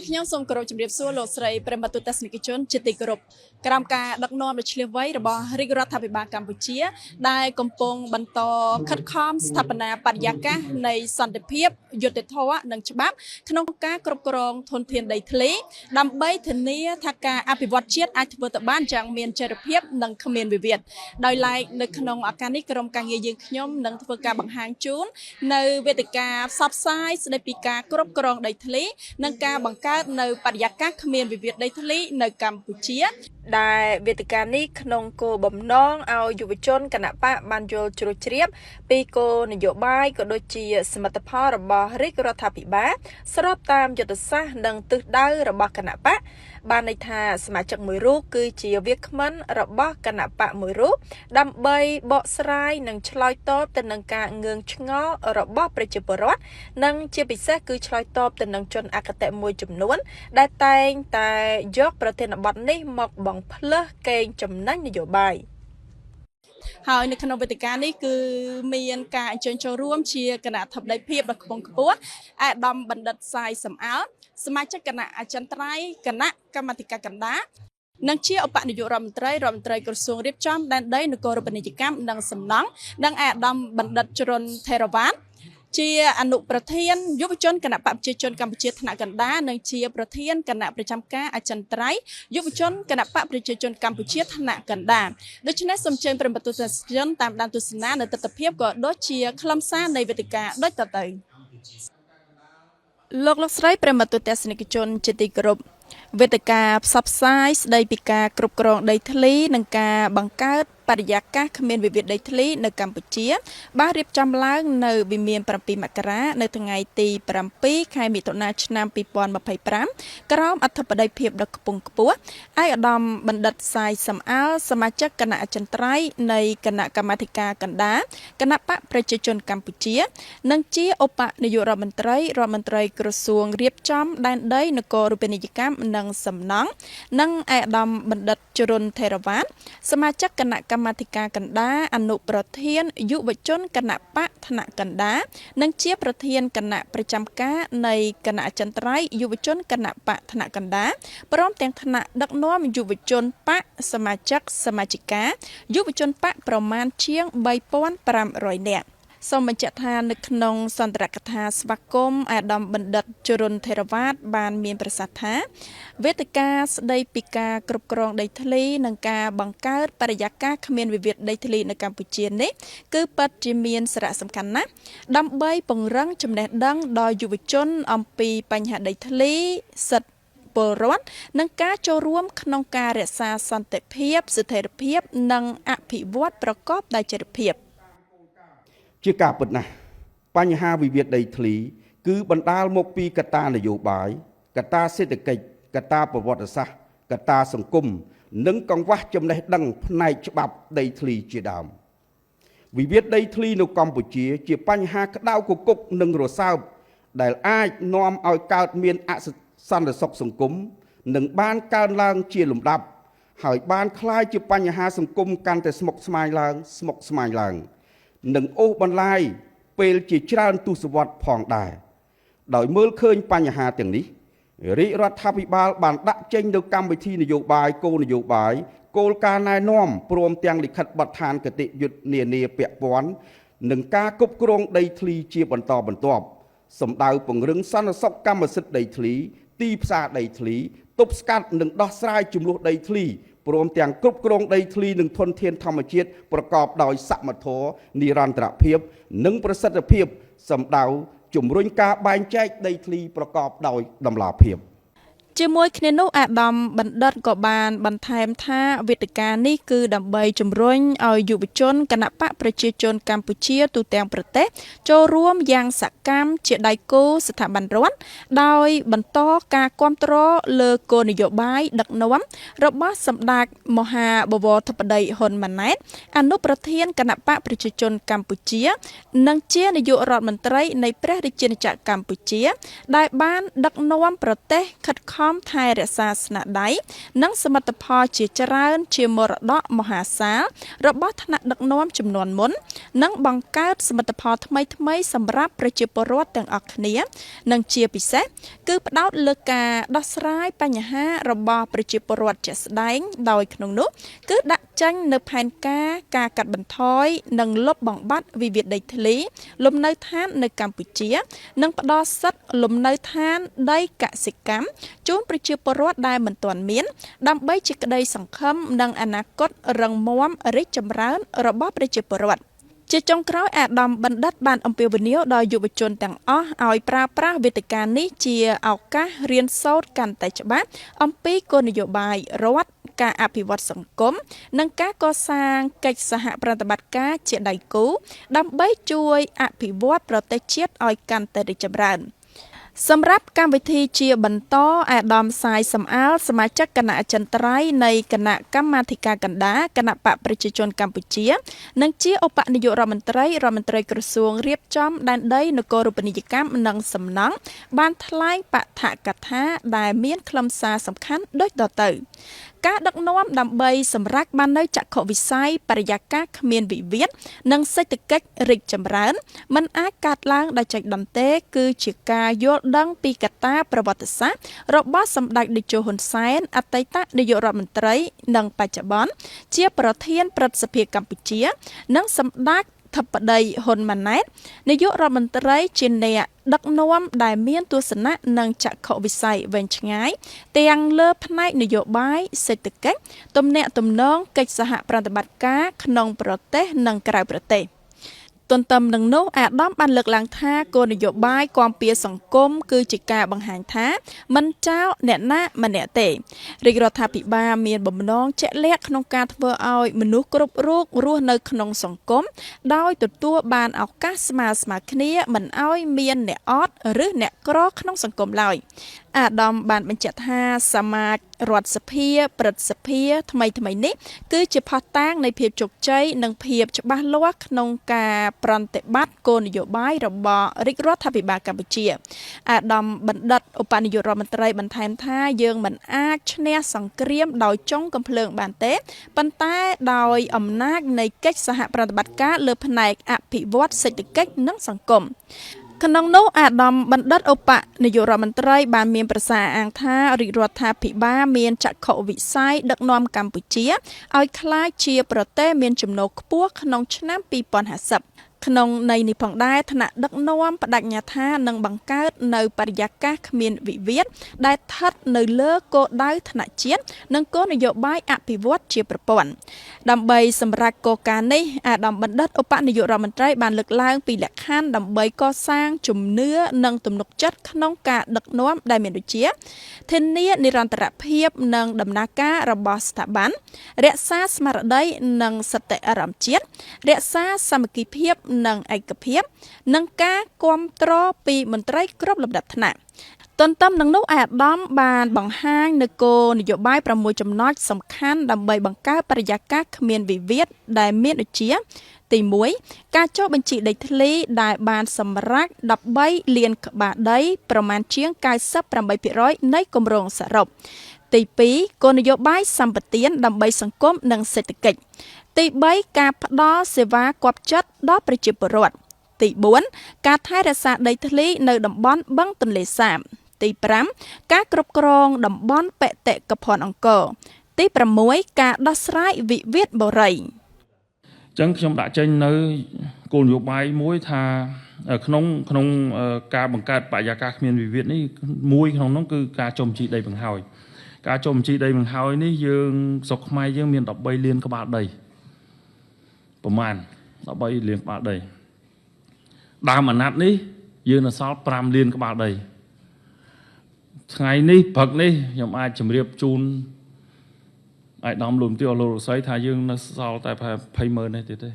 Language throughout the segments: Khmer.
ខ្ញុំសូមគោរពជំរាបសួរលោកស្រីប្រិមត្តទស្សនិកជនជាទីគោរពក្រោមការដឹកនាំដ៏ឆ្លៀសវៃរបស់រាជរដ្ឋាភិបាលកម្ពុជាដែលកំពុងបន្តខិតខំស្ថាបនាបរិយាកាសនៃសន្តិភាពយុត្តិធម៌និងច្បាប់ក្នុងការគ្រប់គ្រងធនធានដីធ្លីដើម្បីធានាថាការអភិវឌ្ឍជាតិអាចធ្វើទៅបានយ៉ាងមានចីរភាពនិងគ្មានវិវាទដោយឡែកនៅក្នុងឱកាសនេះក្រុមការងារយើងខ្ញុំនឹងធ្វើការបង្ហាញជូននៅវេទិកាផ្សព្វផ្សាយស្តីពីការគ្រប់គ្រងដីធ្លីនិងការបង្កើតនៅបរិយាកាសគ្មានវិវាទដីធ្លីនៅកម្ពុជាដែលវេទិកានេះក្នុងគោលបំណងឲ្យយុវជនគណបកបានយល់ជ្រៅជ្រាបពីគោលនយោបាយក៏ដូចជាសមិទ្ធផលរបស់រាជរដ្ឋាភិបាលស្របតាមយុទ្ធសាស្ត្រនិងទិសដៅរបស់គណបកបានន័យថាសមាជិកមួយរូបគឺជាវាគ្មិនរបស់គណបកមួយរូបដើម្បីបកស្រាយនិងឆ្លើយតបទៅនឹងការងឿងឆ្ងល់របស់ប្រជាពលរដ្ឋនិងជាពិសេសគឺឆ្លើយតបទៅនឹងជនអគតិមួយចំនួនដែលតែងតែយកប្រធានបទនេះមកបង្ផ្លើសកេងចំណេញនយោបាយហើយនៅក្នុងវេទិកានេះគឺមានការអញ្ជើញចូលរួមជាគណៈធិបតីភាពដ៏ខ្ពង់ខ្ពស់អាដាមបណ្ឌិតសាយសំអល់សមាជិកគណៈអចិន្ត្រៃយ៍គណៈកម្មាធិការកណ្ដាលនិងជាឧបនាយករដ្ឋមន្ត្រីក្រសួងរៀបចំដែនដីនគរពាណិជ្ជកម្មនិងសំណង់និងអាដាមបណ្ឌិតជ្រុនថេរវ៉ាតជាអនុប្រធានយុវជនគណៈបព្វជិជនកម្ពុជាថ្នាក់កណ្ដាលនិងជាប្រធានគណៈប្រចាំការអចិន្ត្រៃយ៍យុវជនគណៈបព្វប្រជាជនកម្ពុជាថ្នាក់កណ្ដាលដូច្នេះសូមជើញប្រិយមិត្តទស្សនិកជនតាមដានទស្សនានៅទស្សនវិជ្ជាក៏ដូចជាខ្លឹមសារនៃវេទិកាដូចតទៅលោកស្រីប្រិយមិត្តទស្សនិកជនជាទីគោរពវេទិកាផ្សព្វផ្សាយស្ដីពីការគ្រប់គ្រងដីធ្លីនិងការបង្កើតបរិយាកាសគ្មានវិវាទដីធ្លីនៅកម្ពុជាបានរៀបចំឡើងនៅវិមាន7មករានៅថ្ងៃទី7ខែមិថុនាឆ្នាំ2025ក្រោមអធិបតីភាពដ៏ខ្ពង់ខ្ពស់ឯកឧត្តមបណ្ឌិតសាយសំអល់សមាជិកគណៈអចិន្ត្រៃយ៍នៃគណៈកម្មាធិការកណ្ដាលគណៈបកប្រជាជនកម្ពុជានិងជាឧបនាយករដ្ឋមន្ត្រីក្រសួងរៀបចំដែនដីនគរពាណិជ្ជកម្មនិងសំណង់និងឯកឧត្តមបណ្ឌិតជ្រុនថេរវ៉ាតសមាជិកគណៈកម្មាធិការកណ្ដាលអនុប្រធានយុវជនគណៈបកថ្នាក់កណ្ដាលនិងជាប្រធានគណៈប្រចាំការនៃគណៈអចិន្ត្រៃយ៍យុវជនគណៈបកថ្នាក់កណ្ដាលព្រមទាំងថ្នាក់ដឹកនាំយុវជនបកសមាជិកាយុវជនបកប្រមាណជាង3500នាក់សូមបញ្ជាក់ថានៅក្នុងសន្ទរកថាស្វាគមន៍អាដាមបណ្ឌិតជ្រុនថេរវ៉ាតបានមានប្រសាសន៍ថាវេទិកាស្ដីពីការគ្រប់គ្រងដីធ្លីនិងការបង្កើតបរិយាកាសគ្មានវិវាទដីធ្លីនៅកម្ពុជានេះគឺពិតជាមានសារៈសំខាន់ណាស់ដើម្បីពង្រឹងចំណេះដឹងដល់យុវជនអំពីបញ្ហាដីធ្លីសិទ្ធិពលរដ្ឋនិងការចូលរួមក្នុងការរក្សាសន្តិភាពស្ថិរភាពនិងអភិវឌ្ឍប្រកបដោយចីរភាពជាការពិតណាស់បញ្ហាវិវាទដីធ្លីគឺបណ្ដាលមកពីកត្តានយោបាយកត្តាសេដ្ឋកិច្ចកត្តាប្រវត្តិសាស្ត្រកត្តាសង្គមនិងកង្វះចំណេះដឹងផ្នែកច្បាប់ដីធ្លីជាដើមវិវាទដីធ្លីនៅកម្ពុជាជាបញ្ហាក្តៅគគុកនិងរសើបដែលអាចនាំឲ្យកើតមានអសន្តិសុខសង្គមនិងបានកើនឡើងជាលំដាប់ហើយបានคล้ายជាបញ្ហាសង្គមកាន់តែស្មុគស្មាញឡើងនិងអូសបន្លាយពេលជាច្រើនទសវត្សរ៍ផងដែរដោយមើលឃើញបញ្ហាទាំងនេះរាជរដ្ឋាភិបាលបានដាក់ចេញនូវកម្មវិធីនយោបាយគោលនយោបាយគោលការណ៍ណែនាំព្រមទាំងលិខិតបទដ្ឋានគតិយុត្តនានាពាក់ព័ន្ធនឹងការគ្រប់គ្រងដីធ្លីជាបន្តបន្ទាប់សម្ដៅពង្រឹងសន្តិសុខកម្មសិទ្ធិដីធ្លីទីផ្សារដីធ្លីទប់ស្កាត់និងដោះស្រាយជម្លោះដីធ្លីព្រមទាំងគ្រប់គ្រងដីធ្លីនិងធនធានធម្មជាតិប្រកបដោយសមធម៌និរន្តរភាពនិងប្រសិទ្ធភាពសម្ដៅជំរុញការបែងចែកដីធ្លីប្រកបដោយតម្លាភាពជាមួយគ្នានោះអាដាមបណ្ឌិតក៏បានបន្ថែមថាវេទិកានេះគឺដើម្បីជំរុញឲ្យយុវជនគណបកប្រជាជនកម្ពុជាទូទាំងប្រទេសចូលរួមយ៉ាងសកម្មជាដៃគូស្ថាប័នរដ្ឋដោយបន្តការគាំទ្រលើគោលនយោបាយដឹកនាំរបស់សម្ដេចមហាបវរធិបតីហ៊ុនម៉ាណែតអនុប្រធានគណបកប្រជាជនកម្ពុជានិងជានាយករដ្ឋមន្ត្រីនៃព្រះរាជាណាចក្រកម្ពុជាដែលបានដឹកនាំប្រទេសខិតខំ មថែរក្សាស្នាដៃនិងសមិទ្ធផលជាច្រើនជាមរតកមហាសាលរបស់ថ្នាក់ដឹកនាំជំនាន់មុននិងបង្កើតសមិទ្ធផលថ្មីៗសម្រាប់ប្រជាពលរដ្ឋទាំងអស់គ្នានិងជាពិសេសគឺផ្ដោតលើការដោះស្រាយបញ្ហារបស់ប្រជាពលរដ្ឋជាក់ស្ដែងដោយក្នុងនោះគឺដាក់ចេញនៅផែនការកាត់បន្ថយនិងលុបបំបាត់វិវាទដីធ្លីលំនៅឋាននៅកម្ពុជានិងផ្ដល់សិទ្ធិលំនៅឋានដីកសិកម្មជូនប្រជាពលរដ្ឋដែលមិនទាន់មានដើម្បីជាក្តីសង្ឃឹមនិងអនាគតរឹងមាំរីកចម្រើនរបស់ប្រជាពលរដ្ឋជាចុងក្រោយអាដាមបណ្ឌិតបានអំពាវនាវដល់យុវជនទាំងអស់ឲ្យប្រើប្រាស់វេទិកានេះជាឱកាសរៀនសូត្រកាន់តែច្បាស់អំពីគោលនយោបាយរដ្ឋការអភិវឌ្ឍសង្គមនិងការកសាងកិច្ចសហប្រតិបត្តិការជាដៃគូដើម្បីជួយអភិវឌ្ឍប្រទេសជាតិឲ្យកាន់តែរីកចម្រើនសម្រាប់កម្មវិធីជាបន្តអាដាមសាយសំអាលសមាជិកគណៈអចិន្ត្រៃយ៍នៃគណៈកម្មាធិការកណ្ដាលគណៈបកប្រជាជនកម្ពុជានិងជាឧបនាយករដ្ឋមន្ត្រីក្រសួងរៀបចំដែនដីនគររូបនីយកម្មនិងសំណង់បានថ្លែងបឋកថាដែលមានខ្លឹមសារសំខាន់ដូចតទៅការដឹកនាំដើម្បីសម្រេចបាននូវចក្ខុវិស័យបរិយាកាសគ្មានវិវាទនិងសេដ្ឋកិច្ចរីកចម្រើនមិនអាចកើតឡើងដោយចៃដន្យទេគឺជាការយល់ដឹងពីកត្តាប្រវត្តិសាស្ត្ររបស់សម្ដេចតេជោហ៊ុនសែនអតីតនាយករដ្ឋមន្ត្រីនិងបច្ចុប្បន្នជាប្រធានព្រឹទ្ធសភាកម្ពុជានិងសម្ដេចធិបតីហ៊ុនម៉ាណែតនាយករដ្ឋមន្ត្រីជាអ្នកដឹកនាំដែលមានទស្សនៈនិងចក្ខុវិស័យវែងឆ្ងាយទាំងលើផ្នែកនយោបាយសេដ្ឋកិច្ចទំនាក់ទំនងកិច្ចសហប្រតិបត្តិការក្នុងប្រទេសនិងក្រៅប្រទេសទន្ទឹមនឹងនោះអាដាមបានលើកឡើងថាគោលនយោបាយគាំពៀសង្គមគឺជាការបង្ហាញថាមិនចោលអ្នកណាម្នាក់ទេរាជរដ្ឋាភិបាលមានបំណងជាក់លាក់ក្នុងការធ្វើឲ្យមនុស្សគ្រប់រូបរស់នៅក្នុងសង្គមដោយទទួលបានឱកាសស្មើគ្នាមិនឲ្យមានអ្នកអត់ឬអ្នកក្រក្នុងសង្គមឡើយអាដាមបានបញ្ជាក់ថាសមាជរដ្ឋសភាព្រឹទ្ធសភាថ្មីនេះគឺជាផុសតាងនៃភាពជោគជ័យនិងភាពច្បាស់លាស់ក្នុងការប្រតិបត្តិគោលនយោបាយរបស់រាជរដ្ឋាភិបាលកម្ពុជាអាដាមបណ្ឌិតឧបនាយករដ្ឋមន្ត្រីបន្ថែមថាយើងមិនអាចឈ្នះសង្គ្រាមដោយចុងកំភ្លើងបានទេប៉ុន្តែដោយអំណាចនៃកិច្ចសហប្រតិបត្តិការលើផ្នែកអភិវឌ្ឍសេដ្ឋកិច្ចនិងសង្គមក្នុងនោះអាដាមបណ្ឌិតឧបនាយករដ្ឋមន្ត្រីបានមានប្រសាសន៍អាងថារាជរដ្ឋាភិបាលមានចក្ខុវិស័យដឹកនាំកម្ពុជាឲ្យក្លាយជាប្រទេសមានចំណូលខ្ពស់ក្នុងឆ្នាំ2050ក្នុងន័យនេះផងដែរថ្នាក់ដឹកនាំបដិញ្ញាថានឹងបង្កើតនៅបរិយាកាសគ្មានវិវាទដែលស្ថិតនៅលើគោលដៅថ្នាក់ជាតិនិងគោលនយោបាយអភិវឌ្ឍជាប្រព័ន្ធដើម្បីសម្រេចគោលការណ៍នេះអាដាមបណ្ឌិតឧបនាយករដ្ឋមន្ត្រីបានលើកឡើងពីលក្ខខណ្ឌដើម្បីកសាងជំនឿនិងទំនុកចិត្តក្នុងការដឹកនាំដែលមានដូចជាធានានិរន្តរភាពនិងដំណើរការរបស់ស្ថាប័នរក្សាស្មារតីនិងសតិអារម្មណ៍ជាតិរក្សាសាមគ្គីភាពនិងឯកភាពនិងការគាំទ្រពីមន្ត្រីគ្រប់លំដាប់ថ្នាក់ទន្ទឹមនឹងនោះអាដាមបានបង្ហាញនូវគោលនយោបាយ6ចំណុចសំខាន់ដើម្បីបង្កើតបរិយាកាសគ្មានវិវាទដែលមានដូចជាទី1ការចុះបញ្ជីដីធ្លីដែលបានសម្រេច13លានក្បាលដីប្រមាណជាង 98% នៃគម្រោងសរុបទី2គោលនយោបាយសម្បទានដើម្បីសង្គមនិងសេដ្ឋកិច្ចទី3ការផ្ដល់សេវាគាប់ចិត្តដល់ប្រជាពលរដ្ឋទី4ការថែរក្សាដីធ្លីនៅតំបន់បឹងទន្លេសាបទី5ការគ្រប់គ្រងតំបន់បេតិកភណ្ឌអង្គរទី6ការដោះស្រាយវិវាទបុរីអញ្ចឹងខ្ញុំដាក់ចេញនៅគោលនយោបាយមួយថាក្នុងការបង្កើតបរិយាកាសគ្មានវិវាទនេះមួយក្នុងនោះគឺការចុះបញ្ជីដីបង្ហើយការចុះបញ្ជីដីបង្ហើយនេះយើងស្រុកខ្មែរយើងមាន13លានក្បាលដីប្រមាណ13លានក្បាលដីដើមអាណត្តិនេះយើងនៅសល់5លានក្បាលដីថ្ងៃនេះព្រឹកនេះខ្ញុំអាចជម្រាបជូនអាយដាមលោកទីអលោករស័យថាយើងនៅសល់តែ20,000នេះទៀតទេ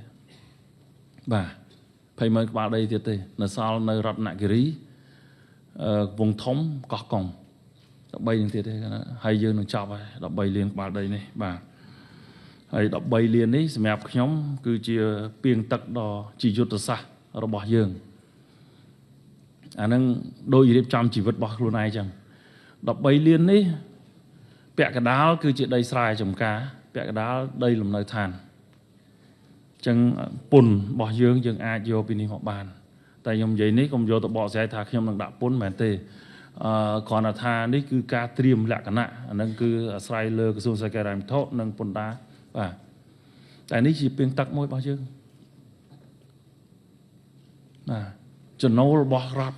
បាទ20,000ក្បាលដីទៀតទេនៅសល់នៅរតនគិរីវងធំកោះកុង13នឹងទៀតទេហើយយើងនឹងចប់ហើយ13លានក្បាលដីនេះបាទហើយ13លាននេះសម្រាប់ខ្ញុំគឺជាពាងទឹកដ៏ជាយុទ្ធសាស្ត្ររបស់យើងអានឹងដូចរៀបចំជីវិតរបស់ខ្លួនឯងចឹង 13លាននេះពាក់កណ្ដាលគឺជាដីស្រែចម្ការពាក់កណ្ដាលដីលំនៅឋានចឹងពុនរបស់យើងអាចយកពីនេះមកបានតែខ្ញុំនិយាយនេះកុំយកទៅបកស្រាយថាខ្ញុំនឹងដាក់ពុនមែនទេគ្រាន់តែថានេះគឺការត្រៀមលក្ខណៈអានឹងគឺអាស្រ័យលើក្រសួងសេដ្ឋកិច្ចហិរញ្ញវត្ថុនិងពន្ធដារបាទតែនេះជាពាងទឹកមួយរបស់យើងបាទចំណូលរបស់រដ្ឋ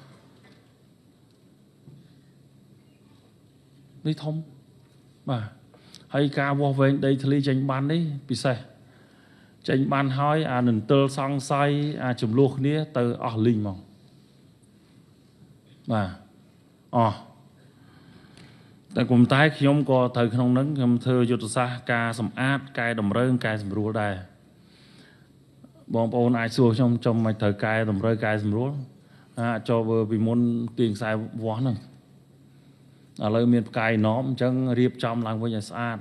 នេះធំបាទហើយការវាស់វែងដីធ្លីចេញបាននេះពិសេសចេញបានហើយអានន្ទិលសង្ស័យអាចំនួនគ្នាទៅអស់លីងមកបាទអស់តែគុំតែខ្ញុំក៏ត្រូវក្នុងហ្នឹងខ្ញុំធ្វើយុទ្ធសាស្ត្រការសម្អាតកែតម្រូវកែសម្រួលដែរបងប្អូនអាចសួរខ្ញុំចំមិនត្រូវកែតម្រូវកែសម្រួលចូលពីមុនទាញខ្សែវាស់ហ្នឹងឥឡូវមានផ្កាយណោមអញ្ចឹងរៀបចំឡើងវិញឲ្យស្អាត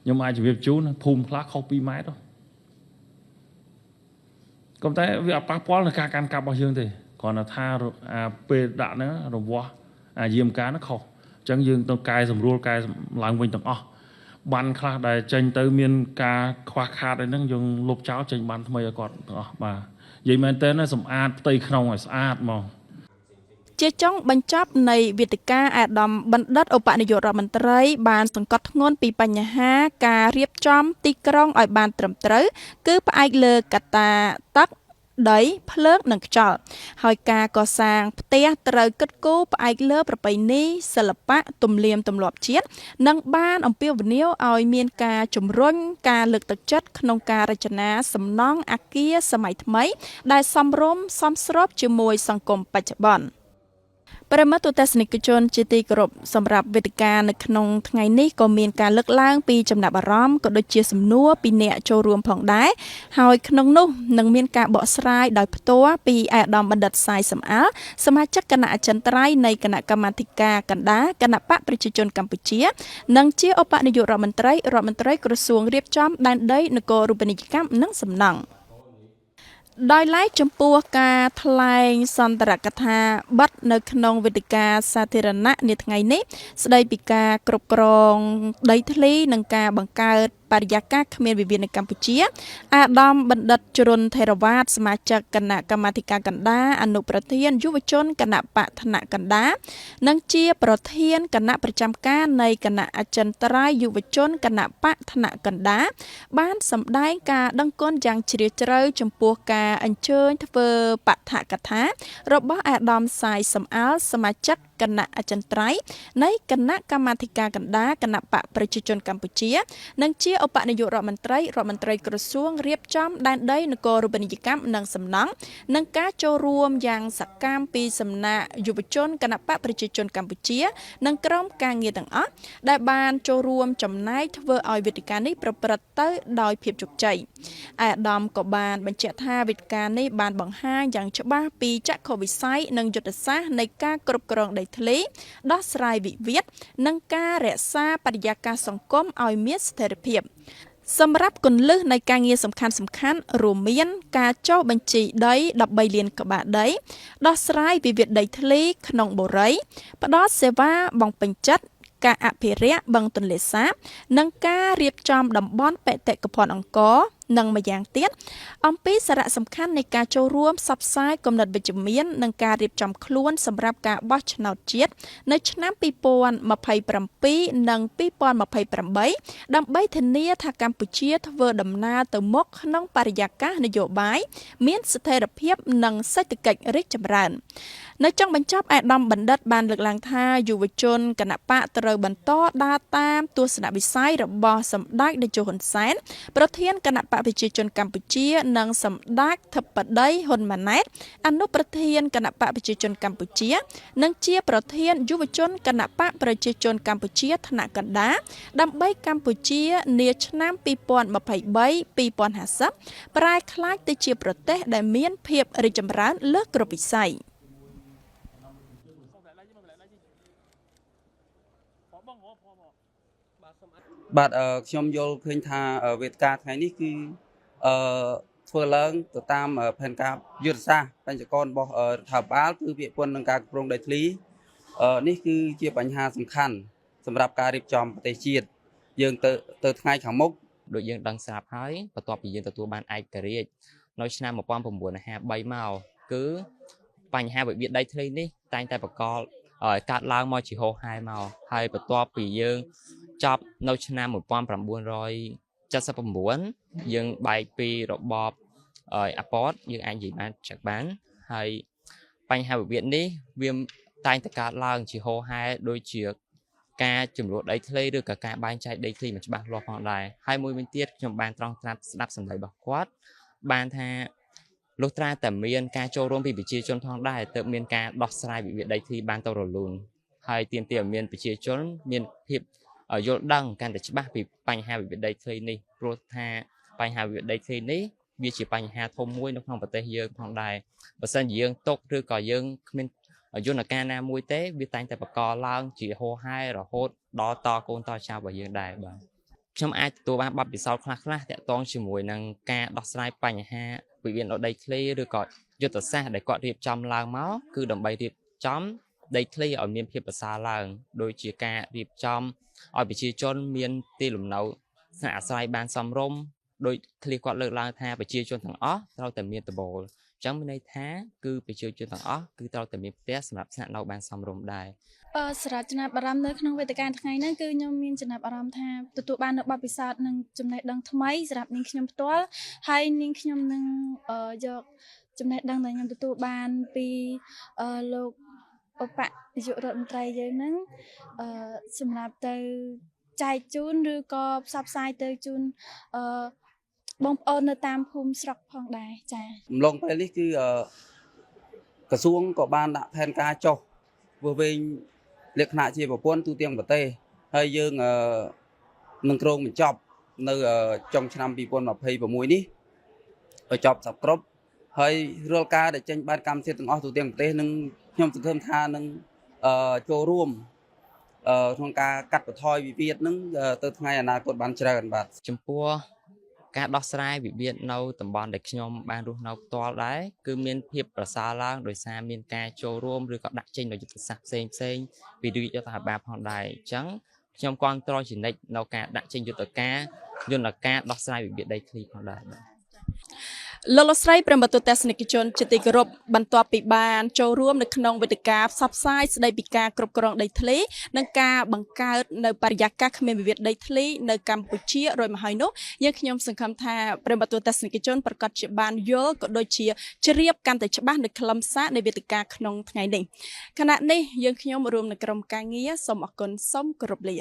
ខ្ញុំអាចជម្រាបជូនភូមិខ្លះខុស2ម៉ែត្រក៏តែវាអត់ប៉ះពាល់នឹងការកាន់កាប់របស់យើងទេគ្រាន់តែថាពេលដាក់ហ្នឹងរវាស់យាមការហ្នឹងខុសអញ្ចឹងយើងទៅកែសម្រួលកែឡើងវិញទាំងអស់បានខ្លះដែលចេញទៅមានការខ្វះខាតអីហ្នឹងយើងលុបចោលចេញបានថ្មីឲ្យគាត់ទាំងអស់បាទនិយាយមែនតើសម្អាតផ្ទៃក្នុងឲ្យស្អាតហ្មងជាចុងបញ្ចប់នៃវេទិកាអាដាមបណ្ឌិតឧបនាយករដ្ឋមន្ត្រីបានសង្កត់ធ្ងន់ពីបញ្ហាការរៀបចំទីក្រុងឲ្យបានត្រឹមត្រូវគឺផ្អែកលើកត្តាទឹកដីភ្លើងនិងខ្យល់ហើយការកសាងផ្ទះត្រូវគិតគូរផ្អែកលើប្រពៃណីសិល្បៈទំនៀមទម្លាប់ជាតិនិងបានអំពាវនាវឲ្យមានការជំរុញការលើកទឹកចិត្តក្នុងការរចនាសំណង់អគារសម័យថ្មីដែលសមរម្យសមស្របជាមួយសង្គមបច្ចុប្បន្នប្រិមត្តទស្សនិកជនជាទីគោរពសម្រាប់វេទិកានៅក្នុងថ្ងៃនេះក៏មានការលើកឡើងពីចំណាប់អារម្មណ៍ក៏ដូចជាសំណួរពីអ្នកចូលរួមផងដែរហើយក្នុងនោះនឹងមានការបកស្រាយដោយផ្ទាល់ពីអាដាមបណ្ឌិតសាយសំអាលសមាជិកគណៈអចិន្ត្រៃយ៍នៃគណៈកម្មាធិការកណ្ដាលគណៈបកប្រជាជនកម្ពុជានិងជាឧបនាយករដ្ឋមន្ត្រីក្រសួងរៀបចំដែនដីនគររូបនីយកម្មនិងសំណង់ដោយឡែកចំពោះការថ្លែងសន្ទរកថាប័ណ្ណនៅក្នុងវេទិកាសាធារណៈនាថ្ងៃនេះស្ដីពីការគ្រប់គ្រងដីធ្លីនិងការបង្កើតបរិយាកាសគ្មានវិវាទនៅកម្ពុជាអាដាមបណ្ឌិតជ្រុនថេរវ៉ាតសមាជិកគណៈកម្មាធិការកណ្ដាលអនុប្រធានយុវជនគណៈបកថ្នាក់កណ្ដាលនិងជាប្រធានគណៈប្រចាំការនៃគណៈអចិន្ត្រៃយ៍យុវជនគណៈបកថ្នាក់កណ្ដាលបានសម្ដែងការដឹងគុណយ៉ាងជ្រាលជ្រៅចំពោះការអញ្ជើញធ្វើបឋកថារបស់អាដាមសាយសំអាលសមាជិកគណៈអចិន្ត្រៃយ៍នៃគណៈកម្មាធិការកណ្ដាលគណៈបកប្រជាជនកម្ពុជានិងជាឧបនាយករដ្ឋមន្ត្រីក្រសួងរៀបចំដែនដីនគររូបនីយកម្មនិងសំណង់និងការចូលរួមយ៉ាងសកម្មពីសំណាក់យុវជនគណៈបកប្រជាជនកម្ពុជានិងក្រុមការងារទាំងអស់ដែលបានចូលរួមចំណែកធ្វើឲ្យវេទិកានេះប្រព្រឹត្តទៅដោយភាពជោគជ័យអាដាមក៏បានបញ្ជាក់ថាវេទិកានេះបានបង្ហាញយ៉ាងច្បាស់ពីចក្ខុវិស័យនិងយុទ្ធសាស្ត្រនៃការគ្រប់គ្រងដីធ្លីដោះស្រាយវិវាទនិងការរក្សាបរិយាកាសសង្គមឲ្យមានស្ថិរភាពសម្រាប់គន្លឹះនៃការងារសំខាន់រួមមានការចុះបញ្ជីដី13លានក្បាលដីដោះស្រាយវិវាទដីធ្លីក្នុងបុរីផ្ដល់សេវាបំពេញចិត្តការអភិរក្សបឹងទន្លេសាបនិងការរៀបចំតំបន់បេតិកភណ្ឌអង្គរនិងម្យ៉ាងទៀតអំពីសារៈសំខាន់នៃការចូលរួមផ្សព្វផ្សាយគំនិតវិជ្ជមាននិងការរៀបចំខ្លួនសម្រាប់ការបោះឆ្នោតជាតិនៅឆ្នាំ2027និង2028ដើម្បីធានាថាកម្ពុជាធ្វើដំណើរទៅមុខក្នុងបរិយាកាសនយោបាយមានស្ថិរភាពនិងសេដ្ឋកិច្ចរីកចម្រើននៅចុងបញ្ចប់អាដាមបណ្ឌិតបានលើកឡើងថាយុវជនគណបកត្រូវបន្តដើរតាមទស្សនវិស័យរបស់សម្ដេចតេជោហ៊ុនសែនប្រធានគណៈបកប្រជាជនកម្ពុជានិងសម្ដេចធិបតីហ៊ុនម៉ាណែតអនុប្រធានគណៈបកប្រជាជនកម្ពុជានិងជាប្រធានយុវជនគណៈបកប្រជាជនកម្ពុជាថ្នាក់កណ្ដាលដើម្បីកម្ពុជានាឆ្នាំ2023-2050ប្រែក្លាយទៅជាប្រទេសដែលមានភាពរីកចម្រើនលើគ្រប់វិស័យបាទខ្ញុំយល់ឃើញថាវេទិកាថ្ងៃនេះគឺធ្វើឡើងទៅតាមផែនការយុទ្ធសាស្ត្របញ្ចករបស់រដ្ឋាភិបាលគឺពាក់ព័ន្ធនឹងការគ្រប់គ្រងដីធ្លី នេះគឺជាបញ្ហាសំខាន់សម្រាប់ការរៀបចំប្រទេសជាតិយើងទៅថ្ងៃខាងមុខ ដូចយើងដឹងស្រាប់ហើយបន្ទាប់ពីយើងទទួលបានឯករាជ្យនៅឆ្នាំ1953មកគឺបញ្ហាវិវាទដីធ្លីនេះតែងតែបង្កកើតឡើងមកជាហូរហែមកហើយបន្ទាប់ពីយើងចប់នៅឆ្នាំ1979យើងបែកពីរបបអាប៉តយើងអាចនិយាយបានចាក់បានហើយបញ្ហាវិវាទនេះវាតែងតែកើតឡើងជាហូរហែដូចជាការចំនួនដីធ្លីឬក៏ការបែងចែកដីធ្លីមិនច្បាស់លាស់ផងដែរហើយមួយវិញទៀតខ្ញុំបានត្រង់ស្ដាប់សម្ដីរបស់គាត់បានថាលុះត្រាតែមានការចូលរួមពីប្រជាជនផងដែរទើបមានការដោះស្រាយវិវាទដីធ្លីបានទៅរលូនហើយទាមទារឲ្យមានប្រជាជនមានភាពយល់ដឹងកាន់តែច្បាស់ពីបញ្ហាវិវាទដីធ្លីនេះព្រោះថាបញ្ហាវិវាទដីធ្លីនេះវាជាបញ្ហាធំមួយនៅក្នុងប្រទេសយើងផងដែរបើសិនជាយើងຕົកឬក៏យើងគ្មានយន្តការណាមួយទេវាតែងតែបង្កឡើងជាហូរហែរហូតដល់តកូនតចៅរបស់យើងដែរបាទខ្ញុំអាចទទួលបានបទពិសោធន៍ខ្លះៗតាក់ទងជាមួយនឹងការដោះស្រាយបញ្ហាវិវាទដីធ្លីឬក៏យុទ្ធសាស្ត្រដែលគាត់រៀបចំឡើងមកគឺដើម្បីរៀបចំដីធ្លីឲ្យមានភាពប្រសើរឡើងដោយជាការរៀបចំឲ្យប្រជាជនមានទីលំនៅស្នាក់អាស្រ័យបានសមរម្យដោយឃ្លាគាត់លើកឡើងថាប្រជាជនទាំងអស់ត្រូវតែមានដំបូលអញ្ចឹងមានន័យថាគឺប្រជាជនទាំងអស់គឺត្រូវតែមានផ្ទះសម្រាប់ស្នាក់នៅបានសមរម្យដែរសម្រាប់ចំណាប់អារម្មណ៍នៅក្នុងវេទិកាថ្ងៃនេះគឺខ្ញុំមានចំណាប់អារម្មណ៍ថាទទួលបាននៅបទពិសោធន៍និងចំណេះដឹងថ្មីសម្រាប់នាងខ្ញុំផ្ទាល់ហើយនាងខ្ញុំនឹងយកចំណេះដឹងដែលខ្ញុំទទួលបានពីលោកឧបនាយករដ្ឋមន្ត្រីយើងហ្នឹងសម្រាប់ទៅចែកជូនឬក៏ផ្សព្វផ្សាយទៅជូនបងប្អូននៅតាមភូមិស្រុកផងដែរចា៎អំឡុងពេលនេះគឺក្រសួងក៏បានដាក់ផែនការចុះវាវិញលក្ខណៈជាប្រព័ន្ធទូទាំងប្រទេសហើយយើងនឹងក្រុងបញ្ចប់នៅចុងឆ្នាំ2026នេះឲ្យចប់សពគ្រប់ហើយរាល់ការដែលចេញបានកម្មសិទ្ធិទាំងអស់ទូទាំងប្រទេសនឹងខ្ញុំសង្ឃឹមថានឹងចូលរួមក្នុងការកាត់បន្ថយវិវាទនឹងទៅថ្ងៃអនាគតបានច្រើនបាទចំពោះការដោះស្រាយវិវាទនៅតំបន់ដែលខ្ញុំបានរស់នៅផ្ទាល់ដែរគឺមានភាពប្រសើរឡើងដោយសារមានការចូលរួមឬក៏ដាក់ចេញនូវយុទ្ធសាស្ត្រផ្សេងពីរាជរដ្ឋាភិបាលផងដែរអញ្ចឹងខ្ញុំគាំទ្រជានិច្ចនៅការដាក់ចេញយន្តការដោះស្រាយវិវាទដីធ្លីផងដែរលោកស្រីប្រិមត្តទស្សនិកជនជាទីគោរពបន្ទាប់ពីបានចូលរួមនៅក្នុងវេទិកាផ្សព្វផ្សាយស្ដីពីការគ្រប់គ្រងដីធ្លីនិងការបង្កើតនៅបរិយាកាសគ្មានវិវាទដីធ្លីនៅកម្ពុជារួចមកហើយនោះយើងខ្ញុំសង្ឃឹមថាប្រិមត្តទស្សនិកជនប្រកាសជាបានយល់ក៏ដូចជាជ្រាបកាន់តែច្បាស់នៅខ្លឹមសារនៃវេទិកាក្នុងថ្ងៃនេះខណៈនេះយើងខ្ញុំរួមនៅក្រុមការងារសូមអរគុណសូមគោរពលា